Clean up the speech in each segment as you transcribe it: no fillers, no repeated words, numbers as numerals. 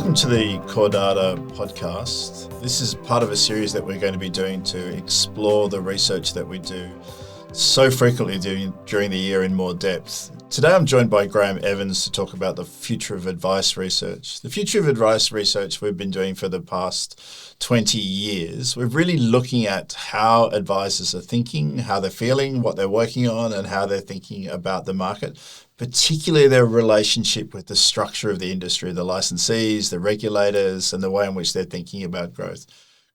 Welcome to the CoreData podcast. This is part of a series that we're going to be doing to explore the research that we do so frequently during the year in more depth. Today I'm joined by Grahame Evans to talk about the future of advice research. The future of advice research we've been doing for the past 20 years. We're really looking at how advisors are thinking, how they're feeling, what they're working on, and how they're thinking about the market, particularly their relationship with the structure of the industry, the licensees, the regulators, and the way in which they're thinking about growth.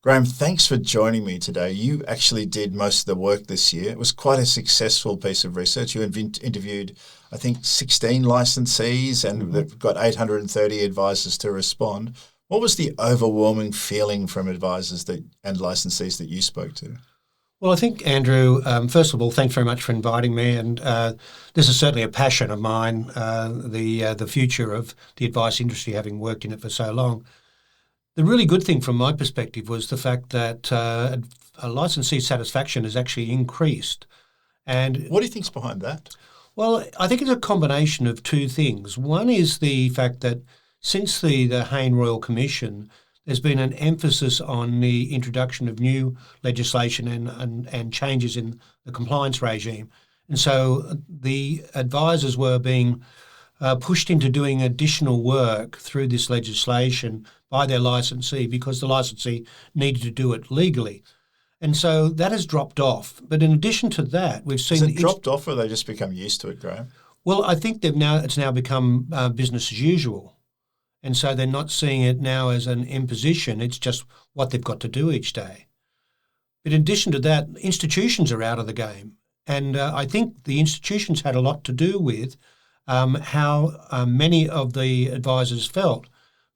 Grahame, thanks for joining me today. You actually did most of the work this year. It was quite a successful piece of research. You interviewed, I think, 16 licensees, and they've got 830 advisors to respond. What was the overwhelming feeling from advisors and licensees that you spoke to? Well, I think, Andrew, first of all, thanks very much for inviting me. And this is certainly a passion of mine, the future of the advice industry, having worked in it for so long. The really good thing from my perspective was the fact that licensee satisfaction has actually increased. And what do you think's behind that? Well, I think it's a combination of two things. One is the fact that since the Hayne Royal Commission, there's been an emphasis on the introduction of new legislation and changes in the compliance regime. And so the advisors were being pushed into doing additional work through this legislation by their licensee because the licensee needed to do it legally. And so that has dropped off. But in addition to that, we've seen... Has it dropped off or they just become used to it, Grahame? Well, I think it's now become business as usual. And so they're not seeing it now as an imposition. It's just what they've got to do each day. But in addition to that, institutions are out of the game. And I think the institutions had a lot to do with how many of the advisors felt,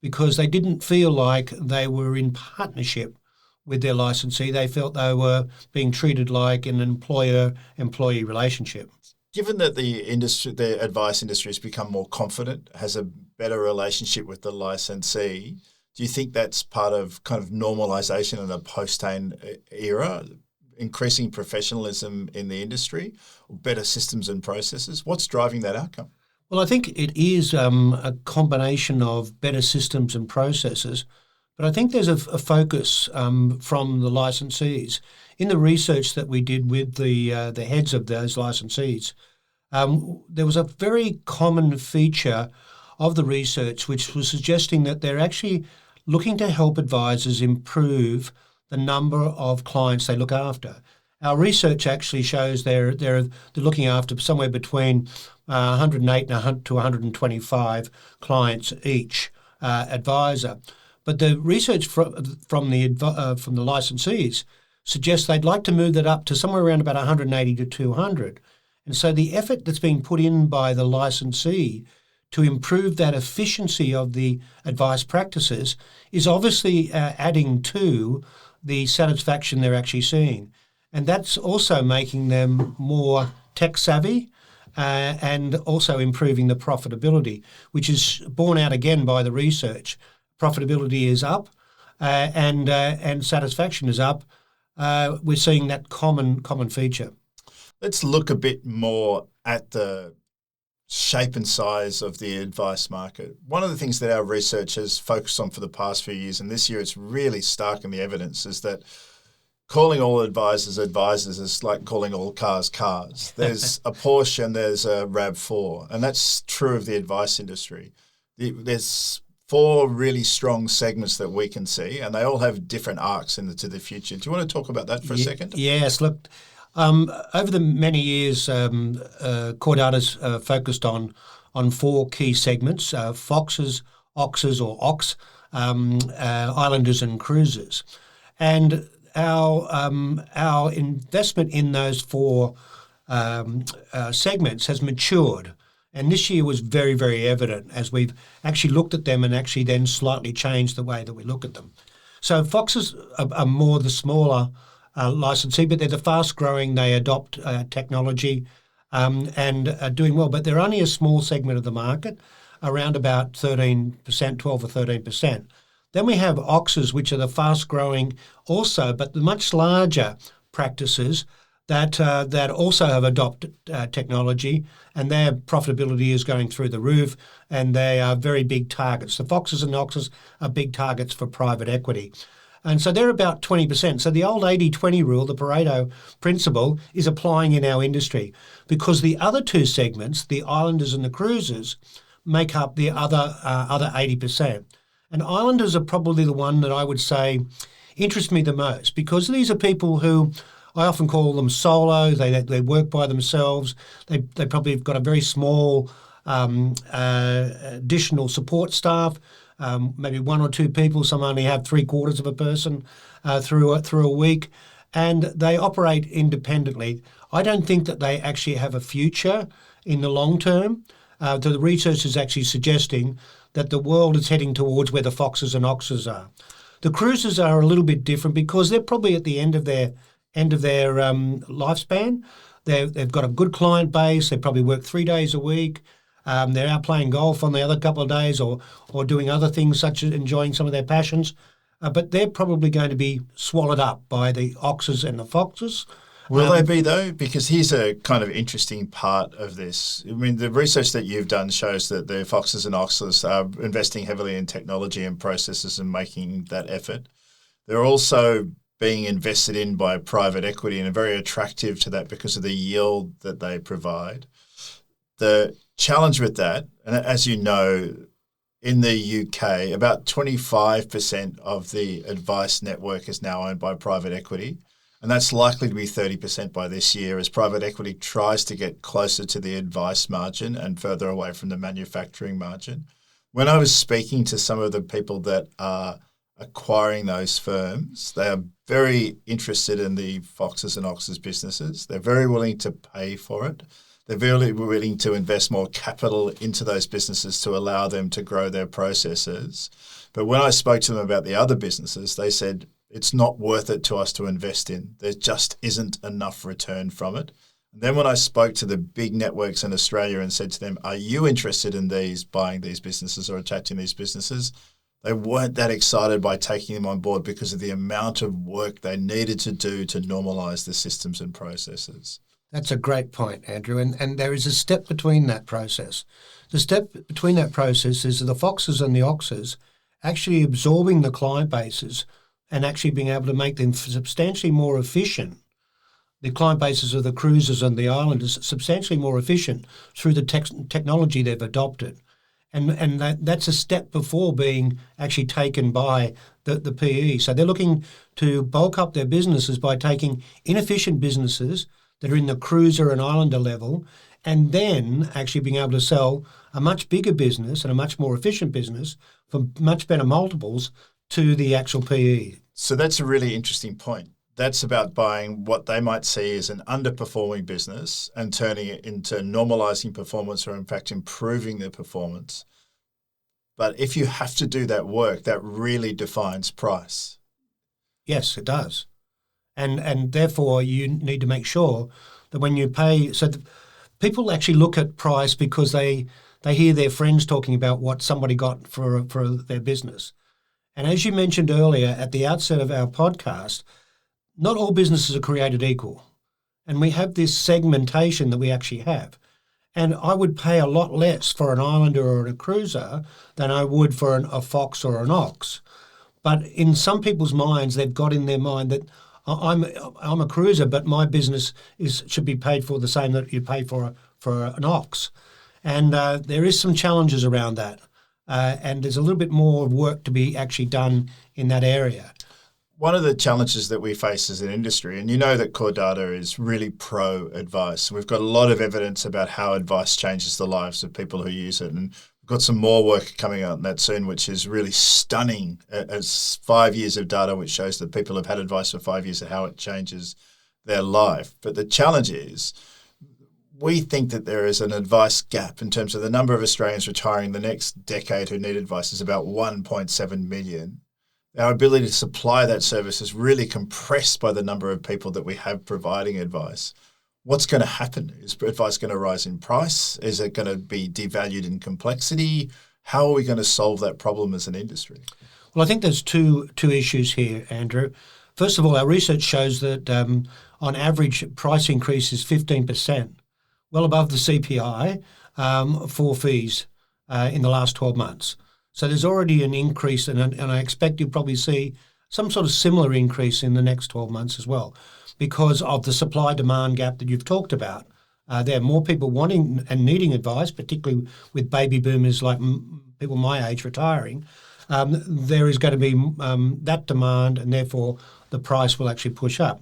because they didn't feel like they were in partnership with their licensee. They felt they were being treated like an employer-employee relationship. Given that the advice industry has become more confident, has a better relationship with the licensee, do you think that's part of kind of normalisation in a post-Hayne era, increasing professionalism in the industry, or better systems and processes? What's driving that outcome? Well, I think it is a combination of better systems and processes, but I think there's a focus from the licensees. In the research that we did with the heads of those licensees, there was a very common feature of the research which was suggesting that they're actually looking to help advisors improve the number of clients they look after. Our research actually shows they're looking after somewhere between 108 to 125 clients each advisor. But the research from the licensees suggests they'd like to move that up to somewhere around about 180 to 200. And so the effort that's being put in by the licensee to improve that efficiency of the advice practices is obviously adding to the satisfaction they're actually seeing. And that's also making them more tech savvy and also improving the profitability, which is borne out again by the research. Profitability is up and satisfaction is up. We're seeing that common feature. Let's look a bit more at the shape and size of the advice market. One of the things that our research has focused on for the past few years, and this year it's really stark in the evidence, is that calling all advisors is like calling all cars cars. There's a Porsche and there's a RAV4, and that's true of the advice industry. There's 4 really strong segments that we can see, and they all have different arcs to the future. Do you want to talk about that for a second? Yes, look, over the many years, CoreData's focused on 4 key segments: Foxes, Oxes or Ox, Islanders and Cruisers. And our investment in those 4 segments has matured. And this year was very, very evident as we've actually looked at them and actually then slightly changed the way that we look at them. So Foxes are more the smaller licensee, but they're the fast growing. They adopt technology and are doing well, but they're only a small segment of the market, around about 13%, 12 or 13%. Then we have Oxes, which are the fast growing also, but the much larger practices that also have adopted technology, and their profitability is going through the roof, and they are very big targets. The foxes and the oxes are big targets for private equity. And so they're about 20%. So the old 80-20 rule, the Pareto principle, is applying in our industry, because the other two segments, the islanders and the cruisers, make up the other 80%. And islanders are probably the one that I would say interest me the most, because these are people who I often call them solo. They work by themselves. They probably have got a very small additional support staff, maybe one or two people. Some only have 3/4 of a person through a week, and they operate independently. I don't think that they actually have a future in the long term. The research is actually suggesting that the world is heading towards where the foxes and oxes are. The cruisers are a little bit different, because they're probably at the end of their lifespan. They've got a good client base. They probably work 3 days a week. They're out playing golf on the other couple of days, or doing other things such as enjoying some of their passions. But they're probably going to be swallowed up by the oxes and the foxes. Will they be, though? Because here's a kind of interesting part of this. I mean, the research that you've done shows that the foxes and oxes are investing heavily in technology and processes and making that effort. They're also being invested in by private equity and are very attractive to that because of the yield that they provide. The challenge with that, and as you know, in the UK, about 25% of the advice network is now owned by private equity. And that's likely to be 30% by this year, as private equity tries to get closer to the advice margin and further away from the manufacturing margin. When I was speaking to some of the people that are acquiring those firms, they are very interested in the foxes and oxes businesses. They're very willing to pay for it. They're very willing to invest more capital into those businesses to allow them to grow their processes. But when I spoke to them about the other businesses, they said, it's not worth it to us to invest in. There just isn't enough return from it. And then when I spoke to the big networks in Australia and said to them, are you interested in buying these businesses or attaching these businesses? They weren't that excited by taking them on board because of the amount of work they needed to do to normalise the systems and processes. That's a great point, Andrew. And there is a step between that process. The step between that process is the foxes and the oxes actually absorbing the client bases and actually being able to make them substantially more efficient. The client bases of the cruisers and the islanders substantially more efficient through the technology they've adopted. And that's a step before being actually taken by the PE. So they're looking to bulk up their businesses by taking inefficient businesses that are in the cruiser and islander level, and then actually being able to sell a much bigger business and a much more efficient business for much better multiples to the actual PE. So that's a really interesting point. That's about buying what they might see as an underperforming business and turning it into normalizing performance, or in fact improving their performance. But if you have to do that work, that really defines price. Yes, it does. And therefore you need to make sure that when you pay, people actually look at price because they hear their friends talking about what somebody got for their business. And as you mentioned earlier at the outset of our podcast, not all businesses are created equal. And we have this segmentation that we actually have. And I would pay a lot less for an islander or a cruiser than I would for a fox or an ox. But in some people's minds, they've got in their mind that I'm a cruiser, but my business should be paid for the same that you pay for an ox. And there is some challenges around that. And there's a little bit more work to be actually done in that area. One of the challenges that we face as an industry, and you know that CoreData is really pro-advice. We've got a lot of evidence about how advice changes the lives of people who use it. And we've got some more work coming out on that soon, which is really stunning. As 5 years of data, which shows that people have had advice for 5 years and how it changes their life. But the challenge is, we think that there is an advice gap in terms of the number of Australians retiring the next decade who need advice is about 1.7 million. Our ability to supply that service is really compressed by the number of people that we have providing advice. What's going to happen? Is advice going to rise in price? Is it going to be devalued in complexity? How are we going to solve that problem as an industry? Well, I think there's two issues here, Andrew. First of all, our research shows that on average, price increase is 15%, well above the CPI for fees in the last 12 months. So there's already an increase, and I expect you'll probably see some sort of similar increase in the next 12 months as well, because of the supply-demand gap that you've talked about. There are more people wanting and needing advice, particularly with baby boomers like people my age retiring. There is going to be that demand, and therefore the price will actually push up.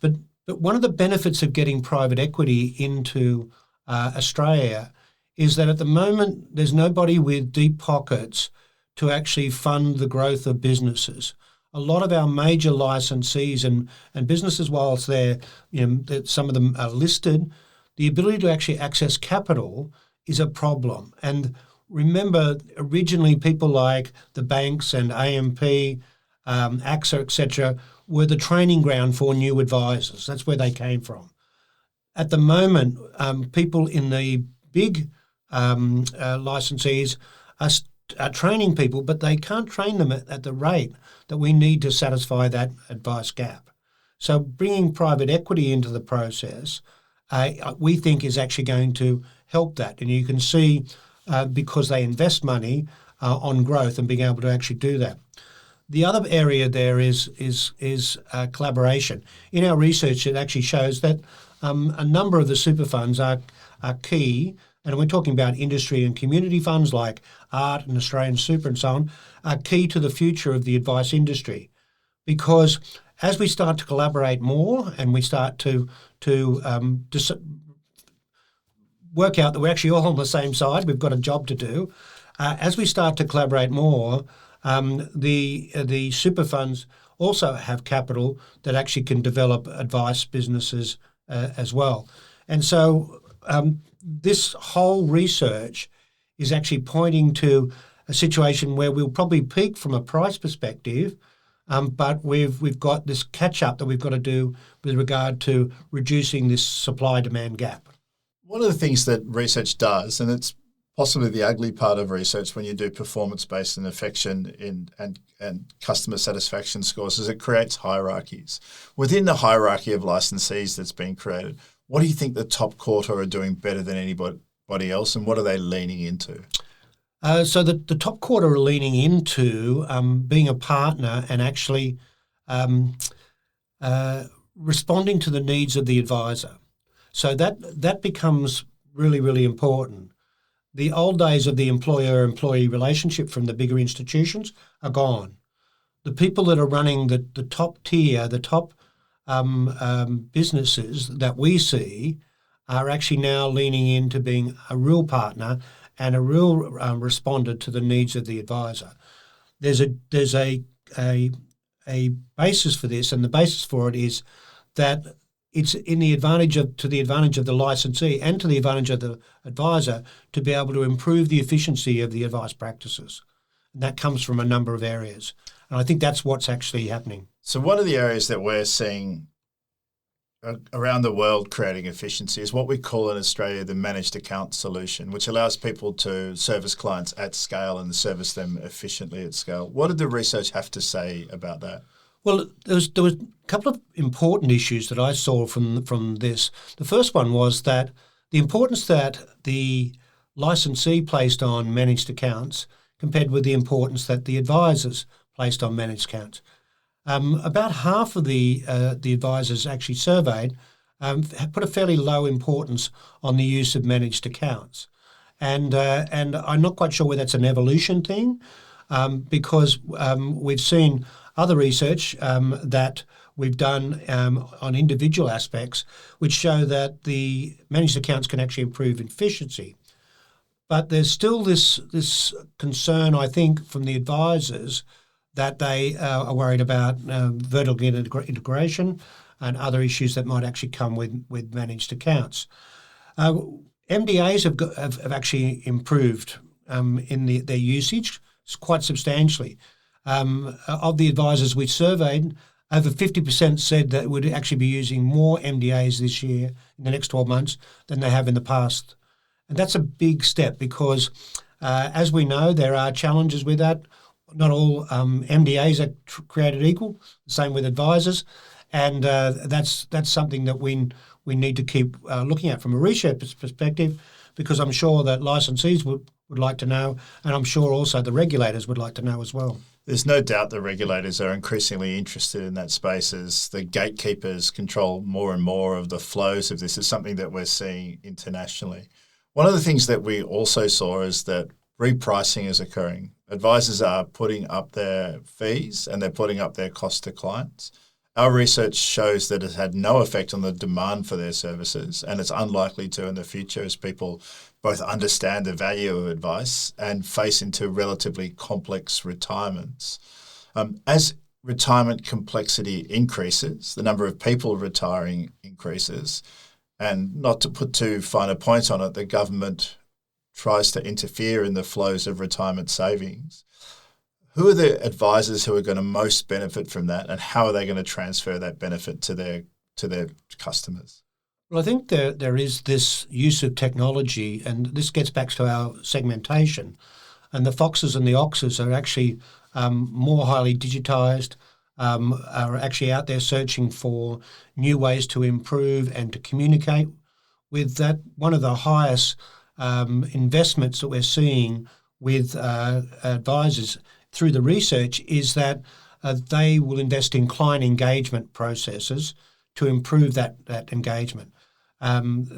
But one of the benefits of getting private equity into Australia is that at the moment there's nobody with deep pockets to actually fund the growth of businesses. A lot of our major licensees and businesses, whilst some of them are listed, the ability to actually access capital is a problem. And remember, originally people like the banks and AMP, AXA, etc., were the training ground for new advisors. That's where they came from. At the moment, people in the big licensees are training people, but they can't train them at the rate that we need to satisfy that advice gap. So bringing private equity into the process, we think is actually going to help that. And you can see because they invest money on growth and being able to actually do that. The other area there is collaboration. In our research, it actually shows that a number of the super funds are key, and we're talking about industry and community funds like ART and Australian Super and so on, are key to the future of the advice industry. Because as we start to collaborate more and we start to work out that we're actually all on the same side, we've got a job to do, as we start to collaborate more, the super funds also have capital that actually can develop advice businesses as well. And so this whole research is actually pointing to a situation where we'll probably peak from a price perspective, but we've got this catch-up that we've got to do with regard to reducing this supply-demand gap. One of the things that research does, and it's possibly the ugly part of research when you do performance-based and affection and customer satisfaction scores, is it creates hierarchies. Within the hierarchy of licensees that's been created, what do you think the top quarter are doing better than anybody else, and what are they leaning into? So the top quarter are leaning into being a partner and actually responding to the needs of the advisor. So that becomes really, really important. The old days of the employer-employee relationship from the bigger institutions are gone. The people that are running the top tier, the top businesses that we see are actually now leaning into being a real partner and a real responder to the needs of the advisor. There's a basis for this, and the basis for it is that it's to the advantage of the licensee and to the advantage of the advisor to be able to improve the efficiency of the advice practices. And that comes from a number of areas. And I think that's what's actually happening. So one of the areas that we're seeing around the world creating efficiency is what we call in Australia the managed account solution, which allows people to service clients at scale and service them efficiently at scale. What did the research have to say about that? Well, there was a couple of important issues that I saw from this. The first one was that the importance that the licensee placed on managed accounts compared with the importance that the advisors placed on managed accounts. About half of the advisors actually surveyed put a fairly low importance on the use of managed accounts. And I'm not quite sure whether that's an evolution thing, because we've seen other research that we've done on individual aspects which show that the managed accounts can actually improve efficiency. But there's still this concern, I think, from the advisors that they are worried about vertical integration and other issues that might actually come with managed accounts. MDAs have actually improved in their usage quite substantially. Of the advisors we surveyed, over 50% said that would actually be using more MDAs this year in the next 12 months than they have in the past. And that's a big step because, as we know, there are challenges with that. Not all MDAs are created equal, the same with advisors. And that's something that we need to keep looking at from a research perspective, because I'm sure that licensees would like to know, and I'm sure also the regulators would like to know as well. There's no doubt the regulators are increasingly interested in that space as the gatekeepers control more and more of the flows of this. Is something that we're seeing internationally. One of the things that we also saw is that repricing is occurring. Advisors are putting up their fees and they're putting up their cost to clients. Our research shows that it had no effect on the demand for their services, and it's unlikely to in the future as people both understand the value of advice and face into relatively complex retirements. As retirement complexity increases, the number of people retiring increases, and not to put too fine a point on it, the government tries to interfere in the flows of retirement savings. Who are the advisors who are going to most benefit from that, and how are they going to transfer that benefit to their customers? Well, I think there is this use of technology, and this gets back to our segmentation. And the foxes and the oxes are actually more highly digitised, are actually out there searching for new ways to improve and to communicate with that. One of the highest investments that we're seeing with advisors through the research is that they will invest in client engagement processes to improve that engagement.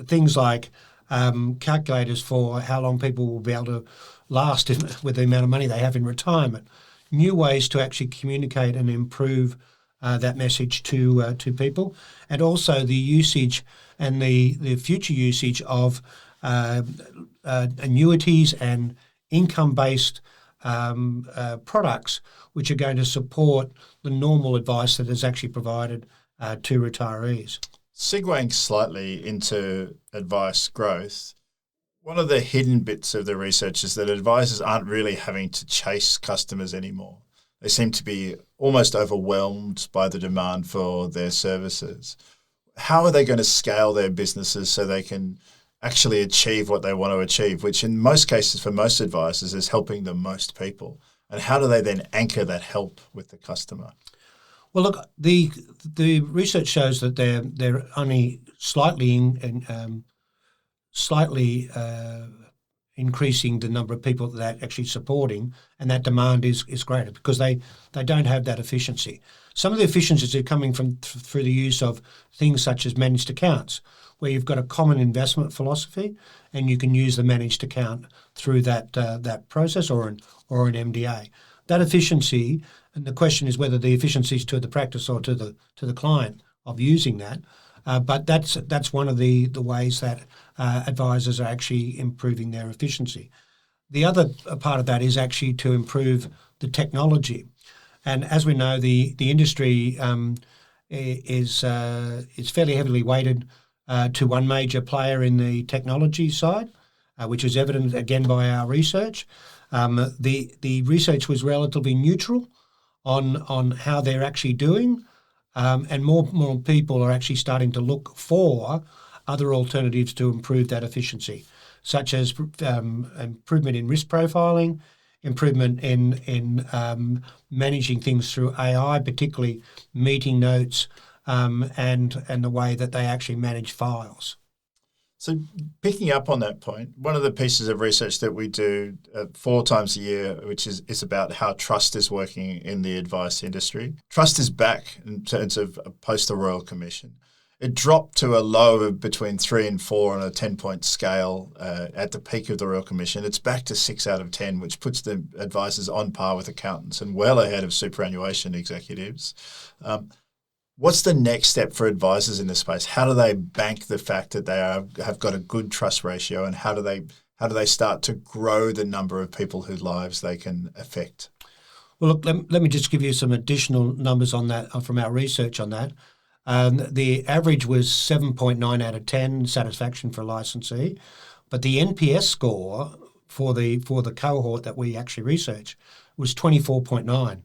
Things like calculators for how long people will be able to last with the amount of money they have in retirement. New ways to actually communicate and improve that message to people, and also the usage and the future usage of annuities and income-based products, which are going to support the normal advice that is actually provided to retirees. Segueing slightly into advice growth, one of the hidden bits of the research is that advisors aren't really having to chase customers anymore. They seem to be almost overwhelmed by the demand for their services. How are they going to scale their businesses so they can actually achieve what they want to achieve, which in most cases for most advisors is helping the most people? And how do they then anchor that help with the customer? Well, look, the research shows that they're only slightly increasing the number of people that they're actually supporting, and that demand is greater because they don't have that efficiency. Some of the efficiencies are coming from through the use of things such as managed accounts, where you've got a common investment philosophy, and you can use the managed account through that process or an MDA. That efficiency, and the question is whether the efficiency is to the practice or to the client of using that. But that's one of the ways that advisors are actually improving their efficiency. The other part of that is actually to improve the technology. And as we know, the industry is fairly heavily weighted to one major player in the technology side, which is evident again by our research. The research was relatively neutral on how they're actually doing, and more people are actually starting to look for other alternatives to improve that efficiency, such as improvement in risk profiling, improvement in managing things through AI, particularly meeting notes, and the way that they actually manage files. So picking up on that point, one of the pieces of research that we do 4 times a year, which is about how trust is working in the advice industry. Trust is back in terms of post the Royal Commission. It dropped to a low of between 3 and 4 on a 10-point scale at the peak of the Royal Commission. It's back to 6 out of 10, which puts the advisors on par with accountants and well ahead of superannuation executives. What's the next step for advisors in this space? How do they bank the fact that they have got a good trust ratio, and how do they start to grow the number of people whose lives they can affect? Well, look, let me just give you some additional numbers on that from our research on that. The average was 7.9 out of 10 satisfaction for a licensee, but the NPS score for the cohort that we actually researched was 24.9.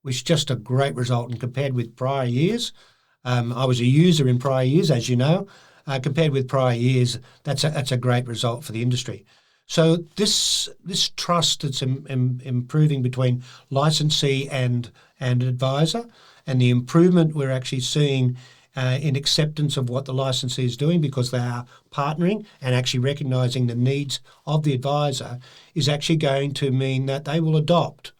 which is just a great result. And compared with prior years, I was a user in prior years, as you know. Compared with prior years, that's a great result for the industry. So this trust that's improving between licensee and advisor, and the improvement we're actually seeing in acceptance of what the licensee is doing, because they are partnering and actually recognising the needs of the advisor, is actually going to mean that they will adopt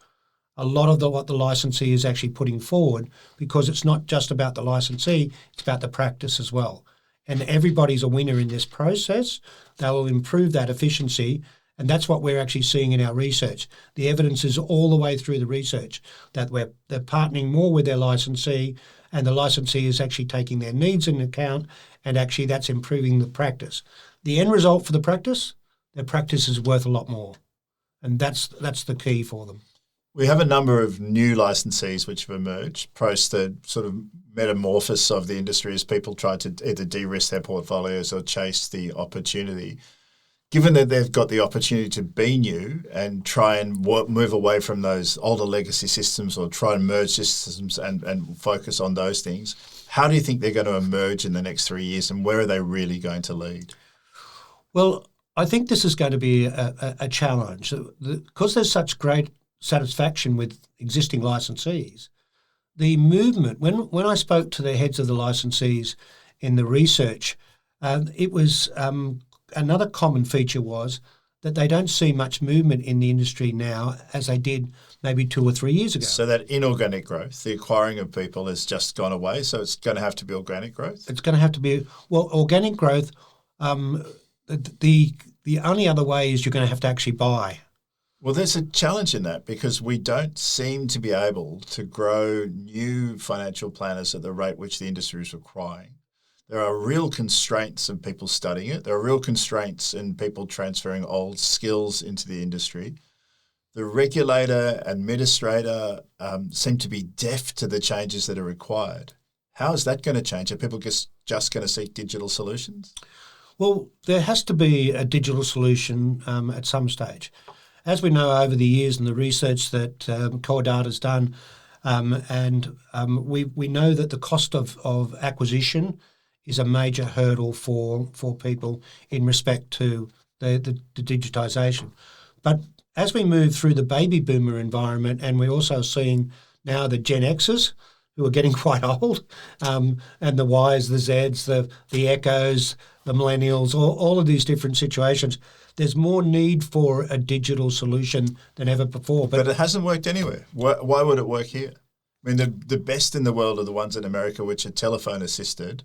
a lot of what the licensee is actually putting forward, because it's not just about the licensee, it's about the practice as well. And everybody's a winner in this process. They will improve that efficiency, and that's what we're actually seeing in our research. The evidence is all the way through the research that they're partnering more with their licensee, and the licensee is actually taking their needs into account, and actually that's improving the practice. The end result for the practice, their practice is worth a lot more, and that's the key for them. We have a number of new licensees which have emerged post the sort of metamorphosis of the industry as people try to either de-risk their portfolios or chase the opportunity. Given that they've got the opportunity to be new and try and move away from those older legacy systems, or try and merge systems and focus on those things, how do you think they're going to emerge in the next 3 years, and where are they really going to lead? Well, I think this is going to be a challenge. Because there's such great satisfaction with existing licensees, the movement, when I spoke to the heads of the licensees in the research, it was another common feature was that they don't see much movement in the industry now as they did maybe 2 or 3 years ago. So that inorganic growth, the acquiring of people, has just gone away, so it's going to have to be organic growth? It's going to have to be, well, organic growth, the only other way is you're going to have to actually buy. Well, there's a challenge in that, because we don't seem to be able to grow new financial planners at the rate which the industry is requiring. There are real constraints in people studying it. There are real constraints in people transferring old skills into the industry. The regulator, administrator seem to be deaf to the changes that are required. How is that going to change? Are people just going to seek digital solutions? Well, there has to be a digital solution at some stage. As we know over the years in the research that CoreData has done, we know that the cost of acquisition is a major hurdle for people in respect to the digitisation. But as we move through the baby boomer environment, and we're also seeing now the Gen Xers, who are getting quite old, and the Ys, the Zs, the Echoes, the Millennials, all of these different situations, there's more need for a digital solution than ever before. But it hasn't worked anywhere. Why would it work here? I mean, the best in the world are the ones in America which are telephone assisted.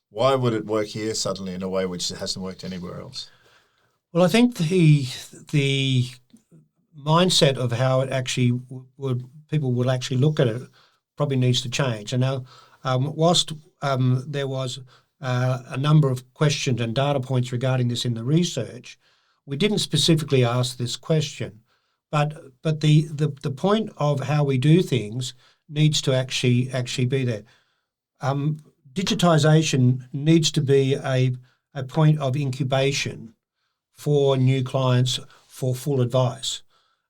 Why would it work here suddenly in a way which hasn't worked anywhere else? Well, I think the mindset of how it actually people would actually look at it probably needs to change. And now, whilst there was a number of questions and data points regarding this in the research, we didn't specifically ask this question. But the point of how we do things needs to actually be there. Digitisation needs to be a point of incubation for new clients for full advice.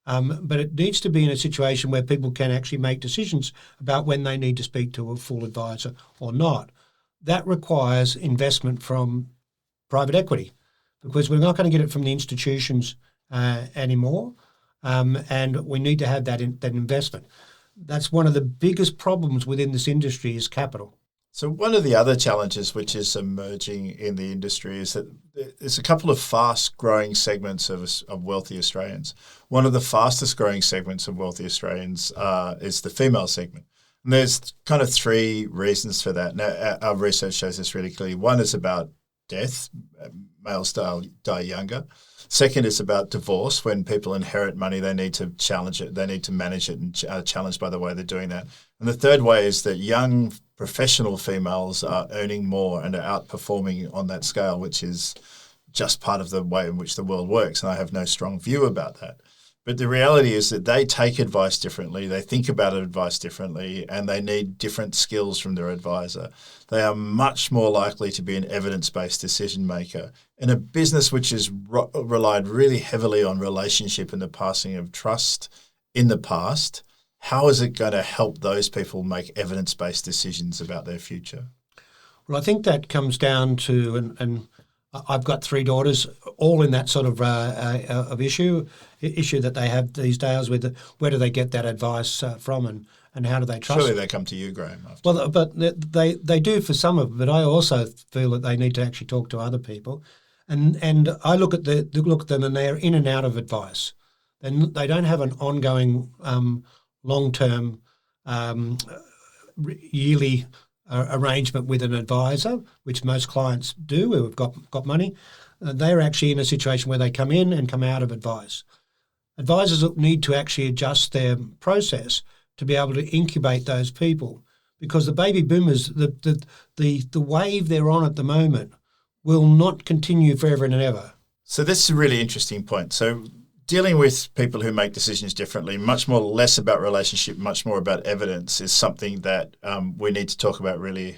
But it needs to be in a situation where people can actually make decisions about when they need to speak to a full advisor or not. That requires investment from private equity, because we're not going to get it from the institutions anymore, and we need to have that investment. That's one of the biggest problems within this industry is capital. So one of the other challenges which is emerging in the industry is that there's a couple of fast-growing segments of wealthy Australians. One of the fastest-growing segments of wealthy Australians is the female segment. And there's kind of 3 reasons for that. Now, our research shows this really clearly. One is about death. Males die younger. Second is about divorce. When people inherit money, they need to challenge it. They need to manage it and are challenged by the way they're doing that. And the third way is that young professional females are earning more and are outperforming on that scale, which is just part of the way in which the world works. And I have no strong view about that. But the reality is that they take advice differently, they think about advice differently, and they need different skills from their advisor. They are much more likely to be an evidence-based decision maker. In a business which has relied really heavily on relationship and the passing of trust in the past, how is it going to help those people make evidence-based decisions about their future? Well, I think that comes down to, and I've got 3 daughters, all in that sort of issue that they have these days with where do they get that advice from, and how do they trust Surely it. they come to you, Grahame. Well, but they do for some of it, but I also feel that they need to actually talk to other people. And I look at them and they're in and out of advice. They don't have an ongoing long-term yearly arrangement with an advisor, which most clients do who have got money. They're actually in a situation where they come in and come out of advice. Advisors need to actually adjust their process to be able to incubate those people, because the baby boomers, the wave they're on at the moment, will not continue forever and ever. So this is a really interesting point. So dealing with people who make decisions differently, much more less about relationship, much more about evidence, is something that we need to talk about really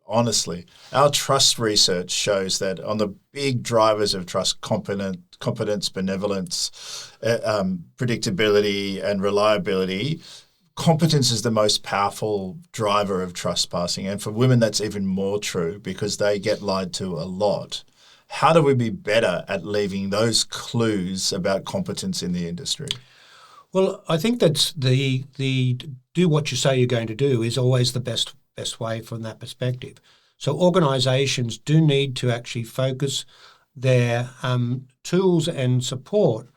honestly. Our trust research shows that on the big drivers of trust, competence, benevolence, predictability, and reliability, competence is the most powerful driver of trust passing. And for women, that's even more true because they get lied to a lot. How do we be better at leaving those clues about competence in the industry? Well, I think that's the do what you say you're going to do is always the best way from that perspective. So organisations do need to actually focus their tools and support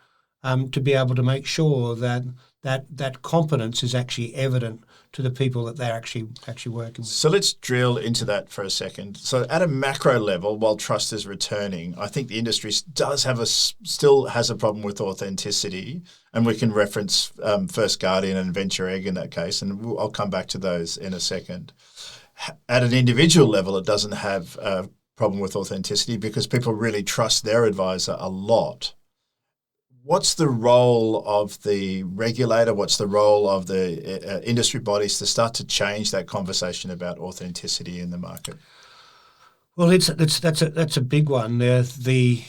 to be able to make sure that competence is actually evident to the people that they're actually working with. So let's drill into that for a second. So at a macro level, while trust is returning, I think the industry still has a problem with authenticity, and we can reference First Guardian and Venture Egg in that case, and I'll come back to those in a second. At an individual level, it doesn't have a problem with authenticity because people really trust their advisor a lot. What's the role of the regulator? What's the role of the industry bodies to start to change that conversation about authenticity in the market? Well, that's a big one. The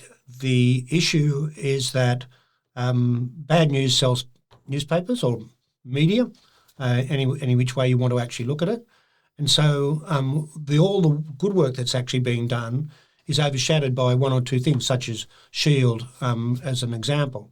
issue is that bad news sells newspapers or media, any which way you want to actually look at it, and so all the good work that's actually being done is overshadowed by one or two things, such as Shield, as an example.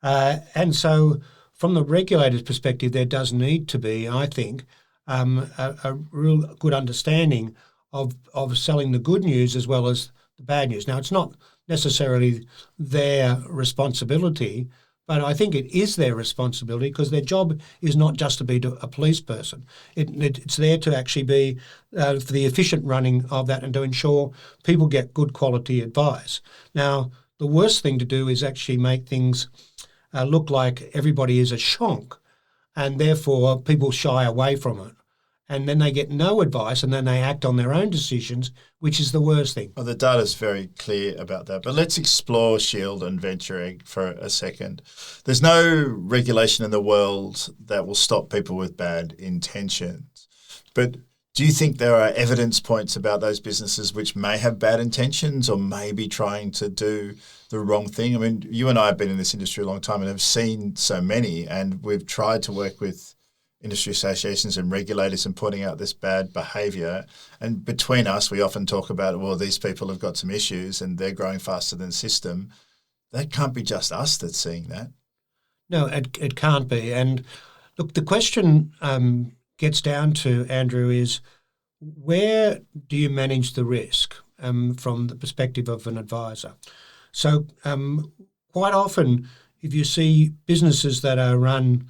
And so from the regulator's perspective, there does need to be, I think, a real good understanding of selling the good news as well as the bad news. Now, it's not necessarily their responsibility, but I think it is their responsibility because their job is not just to be a police person. It's there to actually be for the efficient running of that and to ensure people get good quality advice. Now, the worst thing to do is actually make things look like everybody is a shonk, and therefore people shy away from it. And then they get no advice and then they act on their own decisions, which is the worst thing. Well, the data is very clear about that. But let's explore Shield and Venture Egg for a second. There's no regulation in the world that will stop people with bad intentions. But do you think there are evidence points about those businesses which may have bad intentions or may be trying to do the wrong thing? I mean, you and I have been in this industry a long time and have seen so many, and we've tried to work with industry associations and regulators and pointing out this bad behaviour. And between us, we often talk about, well, these people have got some issues and they're growing faster than system. That can't be just us that's seeing that. No, it can't be. And look, the question gets down to, Andrew, is where do you manage the risk from the perspective of an advisor? So quite often, if you see businesses that are run,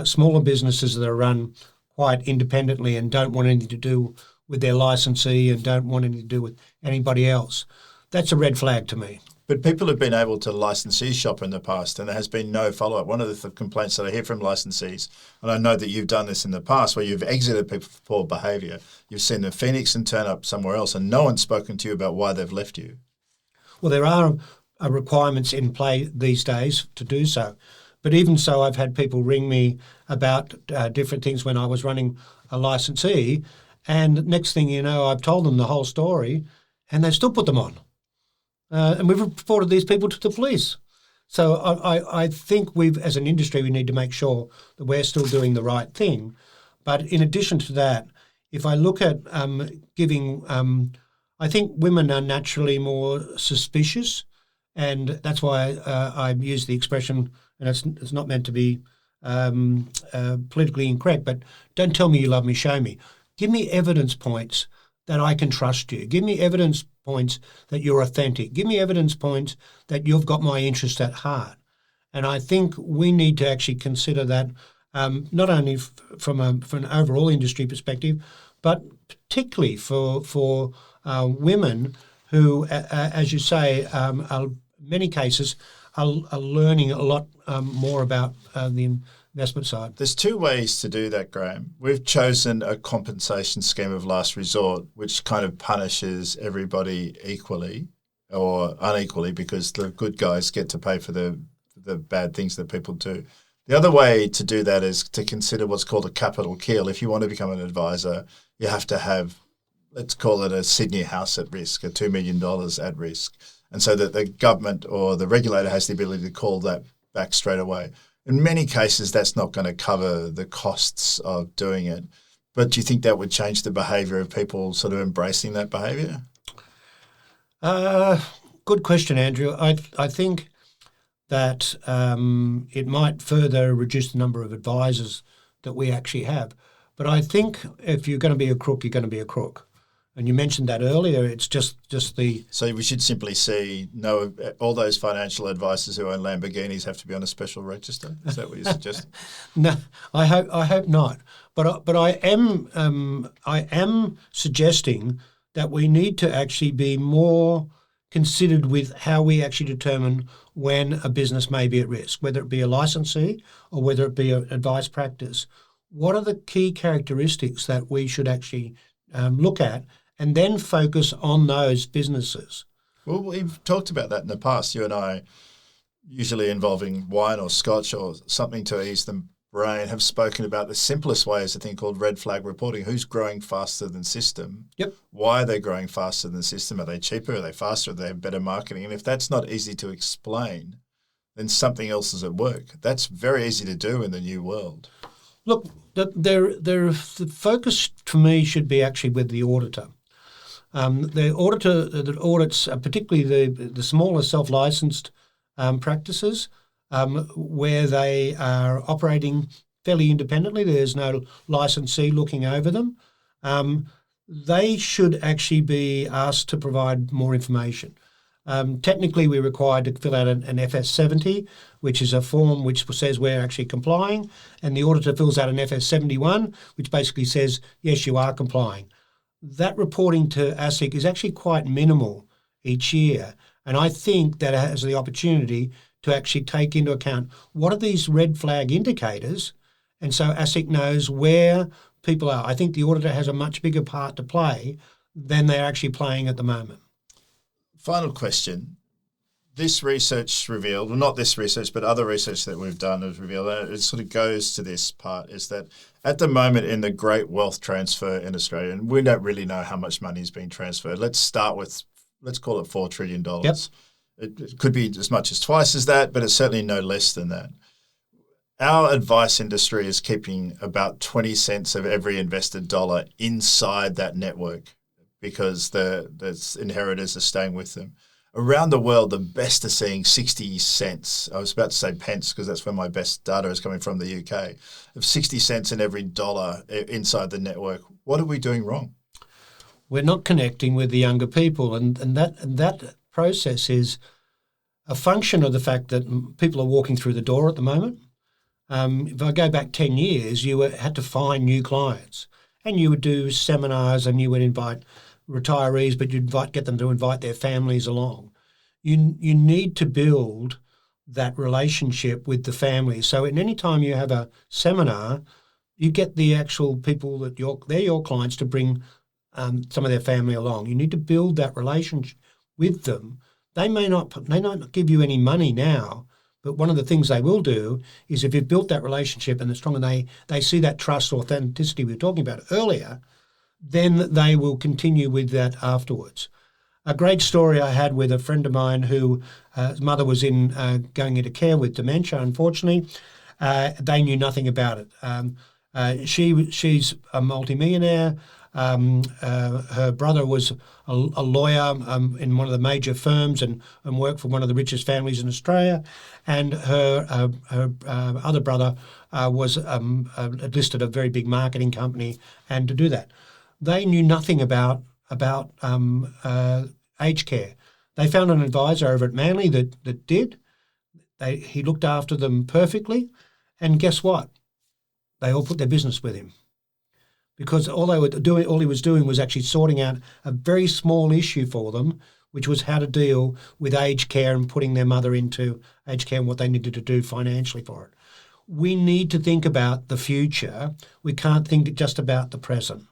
smaller businesses that are run quite independently and don't want anything to do with their licensee and don't want anything to do with anybody else, that's a red flag to me. But people have been able to licensee shop in the past and there has been no follow-up. One of the complaints that I hear from licensees, and I know that you've done this in the past where you've exited people for poor behaviour, you've seen them Phoenix and turn up somewhere else and no one's spoken to you about why they've left you. Well, there are requirements in play these days to do so. But even so, I've had people ring me about different things when I was running a licensee, and next thing you know, I've told them the whole story and they've still put them on. And we've reported these people to the police. So I think as an industry, we need to make sure that we're still doing the right thing. But in addition to that, if I look at giving, I think women are naturally more suspicious, and that's why I use the expression, and it's not meant to be politically incorrect, but don't tell me you love me, show me. Give me evidence points that I can trust you. Give me evidence points that you're authentic. Give me evidence points that you've got my interest at heart. And I think we need to actually consider that not only from an overall industry perspective, but particularly for women who, as you say, are in many cases are learning a lot more about the investment side. There's two ways to do that, Graham. We've chosen a compensation scheme of last resort, which kind of punishes everybody equally or unequally because the good guys get to pay for the bad things that people do. The other way to do that is to consider what's called a capital kill. If you want to become an advisor, you have to have, let's call it a Sydney house at risk, a $2 million at risk. And so that the government or the regulator has the ability to call that back straight away. In many cases, that's not going to cover the costs of doing it. But do you think that would change the behaviour of people sort of embracing that behaviour? Good question, Andrew. I think that it might further reduce the number of advisors that we actually have. But I think if you're going to be a crook, you're going to be a crook. And you mentioned that earlier. It's just the... So we should simply see all those financial advisors who own Lamborghinis have to be on a special register? Is that what you're suggesting? No, I hope not. But I am suggesting that we need to actually be more considered with how we actually determine when a business may be at risk, whether it be a licensee or whether it be an advice practice. What are the key characteristics that we should actually look at and then focus on those businesses? Well, we've talked about that in the past, you and I, usually involving wine or scotch or something to ease the brain, have spoken about the simplest way is a thing called red flag reporting. Who's growing faster than system? Yep. Why are they growing faster than system? Are they cheaper? Are they faster? Do they have better marketing? And if that's not easy to explain, then something else is at work. That's very easy to do in the new world. Look, the focus for me should be actually with the auditor. The auditor that audits, particularly the smaller self-licensed practices, where they are operating fairly independently, there's no licensee looking over them, they should actually be asked to provide more information. Technically, we're required to fill out an FS 70, which is a form which says we're actually complying, and the auditor fills out an FS 71, which basically says, yes, you are complying. That reporting to ASIC is actually quite minimal each year, and I think that it has the opportunity to actually take into account what are these red flag indicators, and so ASIC knows where people are. I think the auditor has a much bigger part to play than they're actually playing at the moment. Final question. This research revealed, well, not this research, but other research that we've done has revealed, and it sort of goes to this part, is that at the moment in the great wealth transfer in Australia, and we don't really know how much money is being transferred. Let's start with, let's call it $4 trillion. Yep. It could be as much as twice as that, but it's certainly no less than that. Our advice industry is keeping about 20 cents of every invested dollar inside that network because the inheritors are staying with them. Around the world, the best are seeing 60 cents. I was about to say pence because that's where my best data is coming from, the UK, of 60 cents in every dollar inside the network. What are we doing wrong? We're not connecting with the younger people, and that process is a function of the fact that people are walking through the door at the moment. If I go back 10 years, you had to find new clients, and you would do seminars and you would invite retirees, but you'd get them to invite their families along. You need to build that relationship with the family. So at any time you have a seminar, you get the actual people that they're your clients to bring some of their family along. You need to build that relationship with them. They may not give you any money now, but one of the things they will do is if you've built that relationship and it's strong and they see that trust, authenticity we were talking about earlier, then they will continue with that afterwards. A great story I had with a friend of mine who his mother was going into care with dementia, unfortunately. They knew nothing about it. She's a multimillionaire. Her brother was a lawyer in one of the major firms and worked for one of the richest families in Australia, and her other brother was listed a very big marketing company, and to do that, they knew nothing about aged care. They found an advisor over at Manly that did. He looked after them perfectly, and guess what? They all put their business with him, because all he was doing was actually sorting out a very small issue for them, which was how to deal with aged care and putting their mother into aged care and what they needed to do financially for it. We need to think about the future. We can't think just about the present.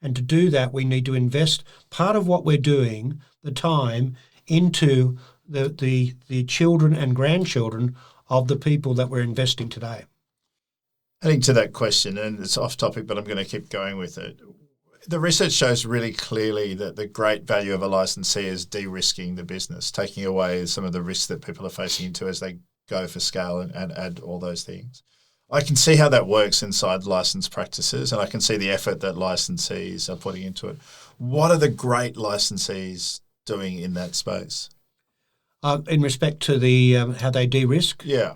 And to do that, we need to invest part of what we're doing, the time, into the children and grandchildren of the people that we're investing today. Adding to that question, and it's off topic, but I'm going to keep going with it. The research shows really clearly that the great value of a licensee is de-risking the business, taking away some of the risks that people are facing into as they go for scale and add all those things. I can see how that works inside licensed practices, and I can see the effort that licensees are putting into it. What are the great licensees doing in that space? In respect to the how they de-risk? Yeah.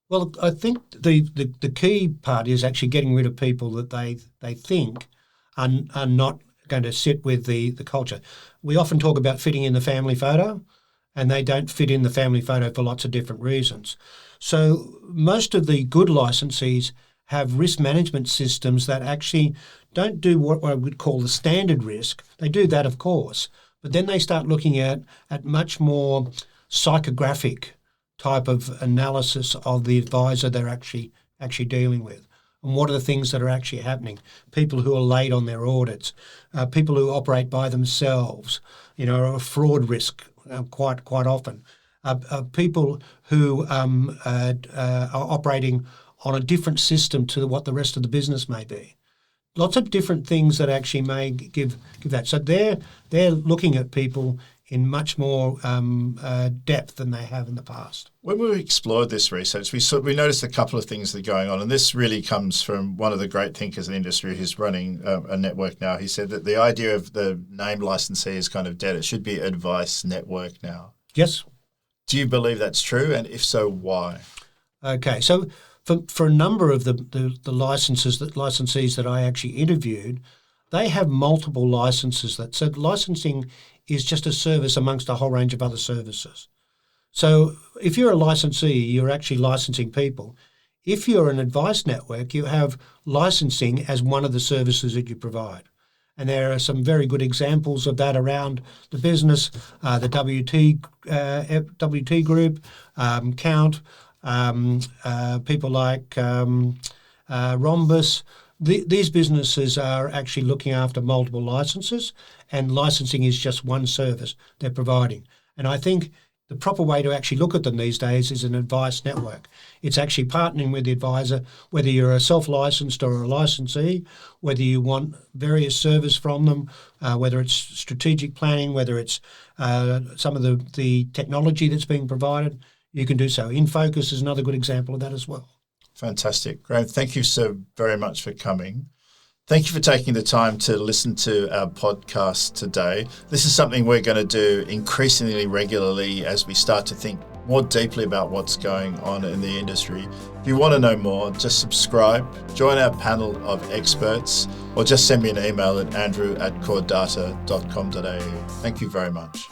Well, I think the key part is actually getting rid of people that they think are not going to sit with the culture. We often talk about fitting in the family photo, and they don't fit in the family photo for lots of different reasons. So most of the good licensees have risk management systems that actually don't do what I would call the standard risk. They do that, of course, but then they start looking at much more psychographic type of analysis of the advisor they're actually dealing with. And what are the things that are actually happening? People who are late on their audits, people who operate by themselves, a fraud risk quite often. People who are operating on a different system to what the rest of the business may be. Lots of different things that actually may give that. So they're looking at people in much more depth than they have in the past. When we explored this research, we noticed a couple of things that are going on, and this really comes from one of the great thinkers in the industry who's running a network now. He said that the idea of the name licensee is kind of dead. It should be advice network now. Yes. Do you believe that's true, and if so, why? Okay, so for a number of the licensees that I actually interviewed, they have multiple licenses. So licensing is just a service amongst a whole range of other services. So if you're a licensee, you're actually licensing people. If you're an advice network, you have licensing as one of the services that you provide. And there are some very good examples of that around the business, the WT Group, Count, people like Rhombus. These businesses are actually looking after multiple licenses, and licensing is just one service they're providing. And I think the proper way to actually look at them these days is an advice network. It's actually partnering with the advisor, whether you're a self-licensed or a licensee, whether you want various service from them, whether it's strategic planning, whether it's some of the technology that's being provided, you can do so. InFocus is another good example of that as well. Fantastic. Grahame, thank you so very much for coming. Thank you for taking the time to listen to our podcast today. This is something we're going to do increasingly regularly as we start to think more deeply about what's going on in the industry. If you want to know more, just subscribe, join our panel of experts, or just send me an email at andrew@coredata.com.au. Thank you very much.